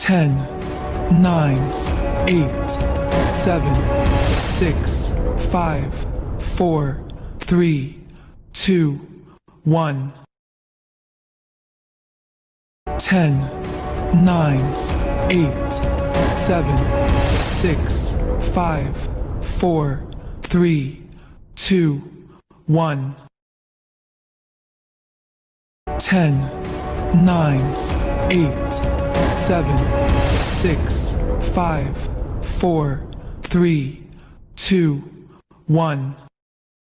10, 9, 8, 7, 6, 5, 4, 3, 2, 1. 10, 9, 8, 7, 6, 5, 4, 3, 2, 1. 10, 9, 8, 7, 6, 5, 4, 3, 2, 1.